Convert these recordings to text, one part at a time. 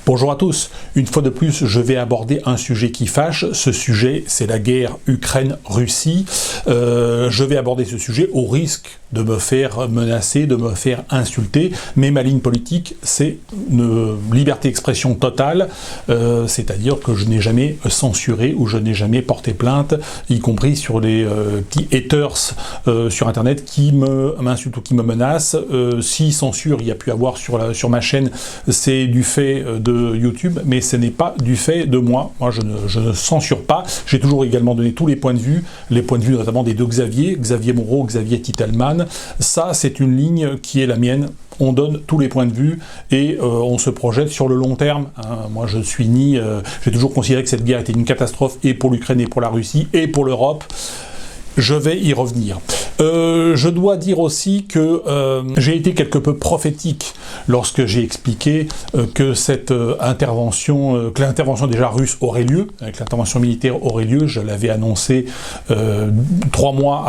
Bonjour à tous, une fois de plus je vais aborder un sujet qui fâche, ce sujet c'est la guerre Ukraine-Russie. Je vais aborder ce sujet au risque de me faire menacer, de me faire insulter, mais ma ligne politique c'est une liberté d'expression totale, c'est-à-dire que je n'ai jamais censuré ou je n'ai jamais porté plainte, y compris sur les petits haters sur internet qui m'insultent ou qui me menacent. Si censure il y a pu avoir sur ma chaîne, c'est du fait de YouTube, mais ce n'est pas du fait de moi. Moi, je ne censure pas. J'ai toujours également donné tous les points de vue notamment des deux Xavier Moreau, Xavier Titelman. Ça, c'est une ligne qui est la mienne. On donne tous les points de vue et on se projette sur le long terme. Moi, j'ai toujours considéré que cette guerre était une catastrophe et pour l'Ukraine et pour la Russie et pour l'Europe. Je vais y revenir. Je dois dire aussi que j'ai été quelque peu prophétique lorsque j'ai expliqué que que l'intervention déjà russe aurait lieu, que l'intervention militaire aurait lieu. Je l'avais annoncé 2-3 mois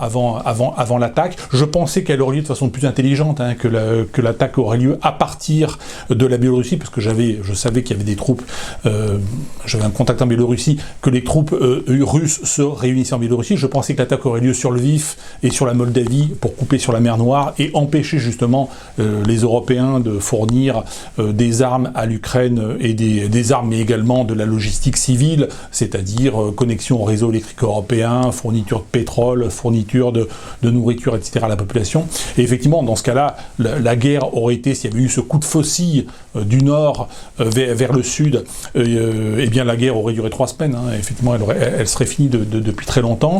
avant l'attaque. Je pensais qu'elle aurait lieu de façon plus intelligente, que l'attaque aurait lieu à partir de la Biélorussie, parce que je savais qu'il y avait des troupes, j'avais un contact en Biélorussie, que les troupes russes se réunissaient en Biélorussie. Je pensais que l'attaque aurait lieu sur Lviv et sur la Moldavie pour couper sur la mer Noire et empêcher justement les Européens de fournir des armes à l'Ukraine et des armes, mais également de la logistique civile, c'est-à-dire connexion au réseau électrique européen, fourniture de pétrole, fourniture de nourriture, etc. à la population. Et effectivement, dans ce cas-là, la guerre aurait été, s'il y avait eu ce coup de faucille du nord vers le sud, eh bien la guerre aurait duré 3 semaines. Effectivement, elle serait finie depuis très longtemps.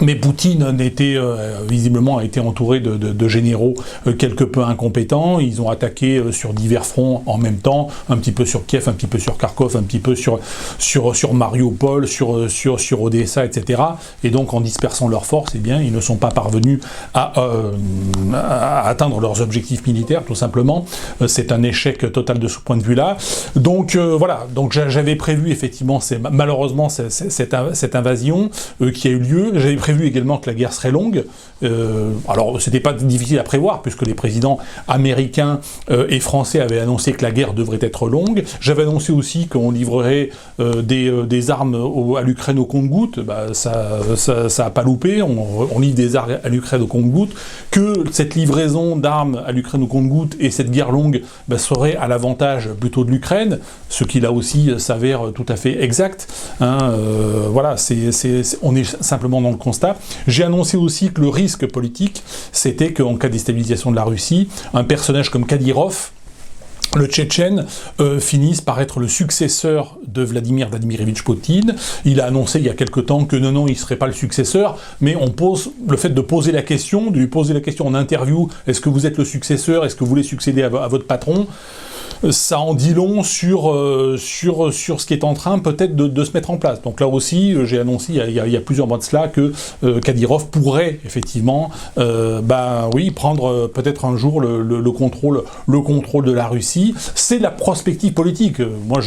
Mais Poutine visiblement a été entouré de généraux quelque peu incompétents. Ils ont attaqué sur divers fronts en même temps, un petit peu sur Kiev, un petit peu sur Kharkov, un petit peu sur Mariupol, sur Odessa, etc. Et donc en dispersant leurs forces, eh bien, ils ne sont pas parvenus à atteindre leurs objectifs militaires, tout simplement. C'est un échec total de ce point de vue-là. Donc voilà, donc j'avais prévu effectivement, malheureusement, cette invasion qui a eu lieu. J'avais prévu également que la guerre serait longue. Alors, c'était pas difficile à prévoir, puisque les présidents américains et français avaient annoncé que la guerre devrait être longue. J'avais annoncé aussi qu'on livrerait des armes à l'Ukraine au compte-gouttes. Ça a pas loupé. On livre des armes à l'Ukraine au compte-gouttes. Que cette livraison d'armes à l'Ukraine au compte-gouttes et cette guerre longue serait à l'avantage plutôt de l'Ukraine, ce qui là aussi s'avère tout à fait exact. Voilà, on est simplement dans le constat. J'ai annoncé aussi que le risque politique, c'était qu'en cas de déstabilisation de la Russie, un personnage comme Kadyrov, le Tchétchène, finisse par être le successeur de Vladimir Vladimirovitch Poutine. Il a annoncé il y a quelque temps que non, il ne serait pas le successeur, mais le fait de lui poser la question en interview, est-ce que vous êtes le successeur, est-ce que vous voulez succéder à votre patron, ça en dit long sur ce qui est en train peut-être de se mettre en place. Donc là aussi, j'ai annoncé il y a plusieurs mois de cela que Kadyrov pourrait effectivement prendre peut-être un jour le contrôle de la Russie. C'est la prospective politique. Moi,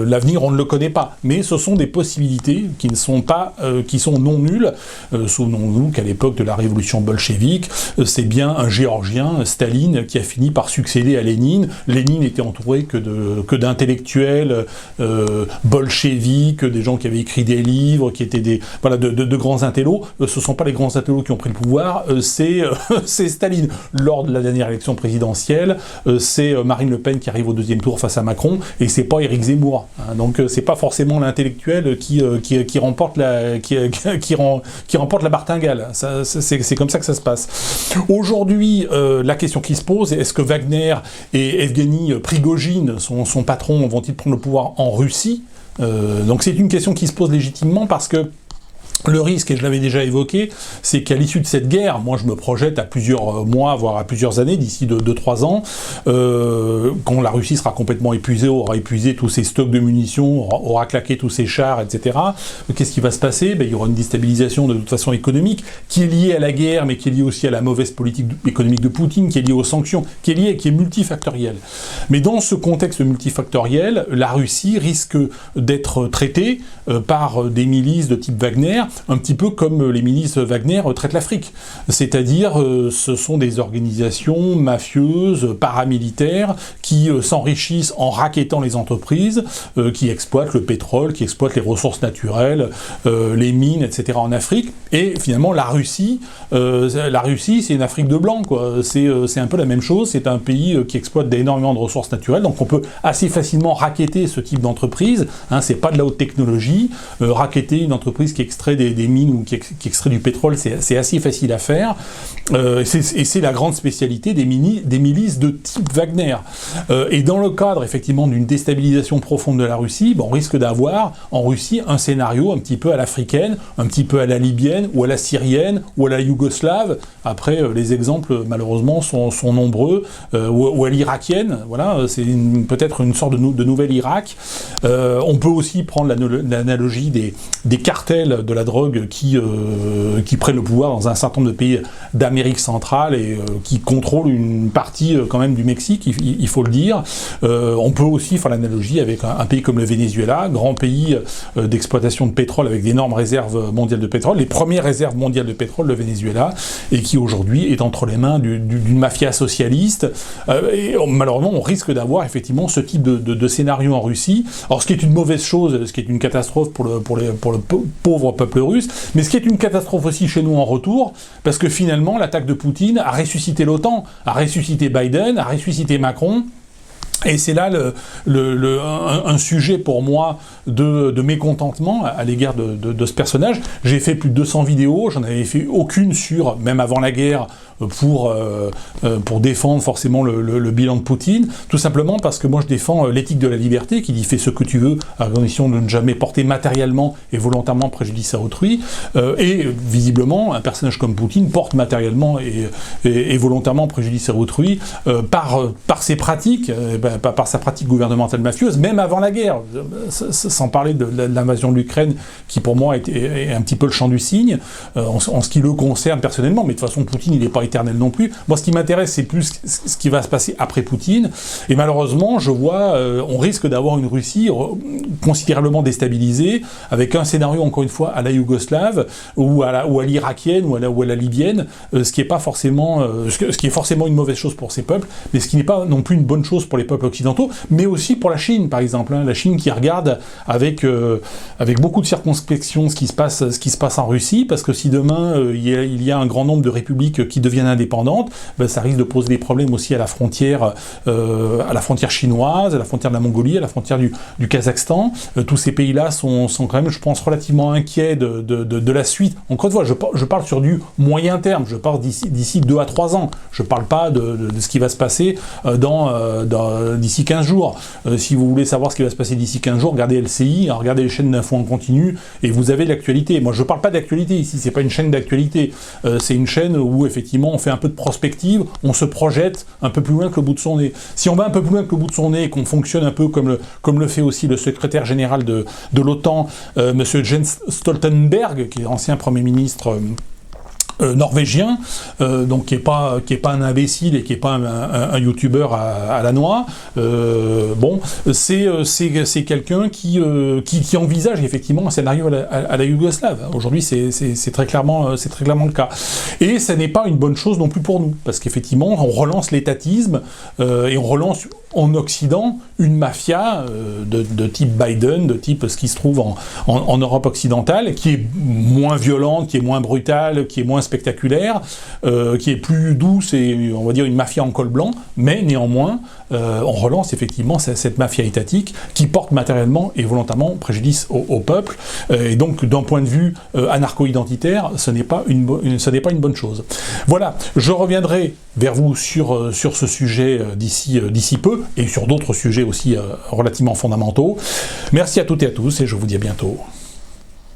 l'avenir, on ne le connaît pas. Mais ce sont des possibilités qui sont non nulles. Souvenons-nous qu'à l'époque de la révolution bolchevique, c'est bien un Géorgien, Staline, qui a fini par succéder à Lénine. Lénine était entouré que d'intellectuels bolcheviques, des gens qui avaient écrit des livres, qui étaient de grands intellos. Ce ne sont pas les grands intellos qui ont pris le pouvoir, c'est Staline. Lors de la dernière élection présidentielle, c'est Marine Le Pen qui arrive au 2e tour face à Macron, et c'est pas Éric Zemmour. Donc c'est pas forcément l'intellectuel qui remporte la martingale. C'est comme ça que ça se passe. Aujourd'hui, la question qui se pose, est-ce que Wagner et Evgeny Prigojine, son patron, vont-ils prendre le pouvoir en Russie? Donc c'est une question qui se pose légitimement, parce que le risque, et je l'avais déjà évoqué, c'est qu'à l'issue de cette guerre, moi je me projette à plusieurs mois, voire à plusieurs années, d'ici 2-3 ans, quand la Russie sera complètement épuisée, aura épuisé tous ses stocks de munitions, aura claqué tous ses chars, etc. Qu'est-ce qui va se passer? Il y aura une déstabilisation de toute façon économique, qui est liée à la guerre, mais qui est liée aussi à la mauvaise politique économique de Poutine, qui est liée aux sanctions, qui est multifactorielle. Mais dans ce contexte multifactoriel, la Russie risque d'être traitée par des milices de type Wagner, un petit peu comme les milices Wagner traitent l'Afrique. C'est-à-dire, ce sont des organisations mafieuses, paramilitaires, qui s'enrichissent en rackettant les entreprises, qui exploitent le pétrole, qui exploitent les ressources naturelles, les mines, etc. en Afrique. Et finalement, la Russie, c'est une Afrique de blanc, quoi. C'est un peu la même chose. C'est un pays qui exploite énormément de ressources naturelles, donc on peut assez facilement racketter ce type d'entreprise. Hein, c'est pas de la haute technologie. Racketter une entreprise qui extrait des mines ou qui extrait du pétrole, c'est assez facile à faire. Et c'est la grande spécialité des milices de type Wagner. Et dans le cadre, effectivement, d'une déstabilisation profonde de la Russie, on risque d'avoir en Russie un scénario un petit peu à l'africaine, un petit peu à la libyenne, ou à la syrienne, ou à la yougoslave. Après, les exemples, malheureusement, sont nombreux, ou à l'irakienne. Voilà, c'est peut-être une sorte de nouvel Irak. On peut aussi prendre l'analogie des cartels de la drogue qui prennent le pouvoir dans un certain nombre de pays d'Amérique centrale et qui contrôlent une partie quand même du Mexique, il faut le dire. On peut aussi faire l'analogie avec un pays comme le Venezuela, grand pays d'exploitation de pétrole avec d'énormes réserves mondiales de pétrole, les premières réserves mondiales de pétrole, le Venezuela, et qui aujourd'hui est entre les mains d'une mafia socialiste. Et malheureusement, on risque d'avoir effectivement ce type de scénario en Russie. Alors, ce qui est une mauvaise chose, ce qui est une catastrophe pour le pauvre peuple russe, mais ce qui est une catastrophe aussi chez nous en retour, parce que finalement, l'attaque de Poutine a ressuscité l'OTAN, a ressuscité Biden, a ressuscité Macron. Et c'est là un sujet pour moi de mécontentement à l'égard de ce personnage. J'ai fait plus de 200 vidéos, j'en avais fait aucune sur, même avant la guerre, pour défendre forcément le bilan de Poutine, tout simplement parce que moi je défends l'éthique de la liberté qui dit fais ce que tu veux à condition de ne jamais porter matériellement et volontairement préjudice à autrui, et visiblement un personnage comme Poutine porte matériellement et volontairement préjudice à autrui par ses pratiques, par sa pratique gouvernementale mafieuse, même avant la guerre, sans parler de l'invasion de l'Ukraine qui pour moi est un petit peu le chant du cygne en ce qui le concerne personnellement, mais de toute façon Poutine il n'est pas éternel non plus. Moi, ce qui m'intéresse, c'est plus ce qui va se passer après Poutine. Et malheureusement, je vois, on risque d'avoir une Russie considérablement déstabilisée, avec un scénario, encore une fois, à la yougoslave, ou à l'irakienne, ou à la libyenne, ce qui est forcément une mauvaise chose pour ces peuples, mais ce qui n'est pas non plus une bonne chose pour les peuples occidentaux, mais aussi pour la Chine, par exemple. Hein, la Chine qui regarde avec beaucoup de circonspection ce qui se passe en Russie, parce que si demain, il y a un grand nombre de républiques qui deviennent indépendantes, ça risque de poser des problèmes aussi à la frontière chinoise, à la frontière de la Mongolie, à la frontière du Kazakhstan. Tous ces pays-là sont quand même, je pense, relativement inquiets de la suite. Encore une fois, je parle sur du moyen terme, je parle d'ici 2 à 3 ans. Je parle pas de ce qui va se passer d'ici 15 jours. Si vous voulez savoir ce qui va se passer d'ici 15 jours, regardez LCI, regardez les chaînes d'infos en continu, et vous avez l'actualité. Moi, je parle pas d'actualité ici, c'est pas une chaîne d'actualité. C'est une chaîne où, effectivement, on fait un peu de prospective, on se projette un peu plus loin que le bout de son nez. Si on va un peu plus loin que le bout de son nez et qu'on fonctionne un peu comme le fait aussi le secrétaire général de l'OTAN, monsieur Jens Stoltenberg, qui est ancien Premier ministre norvégien, donc qui est pas un imbécile et qui est pas un youtubeur à la noix. C'est quelqu'un qui envisage effectivement un scénario à la yougoslave. Aujourd'hui, c'est très clairement le cas. Et ça n'est pas une bonne chose non plus pour nous, parce qu'effectivement, on relance l'étatisme et on relance en Occident une mafia de type Biden, de type ce qui se trouve en Europe occidentale, qui est moins violente, qui est moins brutale, qui est moins spectaculaire, qui est plus douce et on va dire une mafia en col blanc, mais néanmoins on relance effectivement cette mafia étatique qui porte matériellement et volontairement préjudice au peuple, et donc d'un point de vue anarcho-identitaire, ce n'est pas une bonne chose. Voilà, je reviendrai vers vous sur ce sujet d'ici peu, et sur d'autres sujets aussi relativement fondamentaux. Merci à toutes et à tous, et je vous dis à bientôt.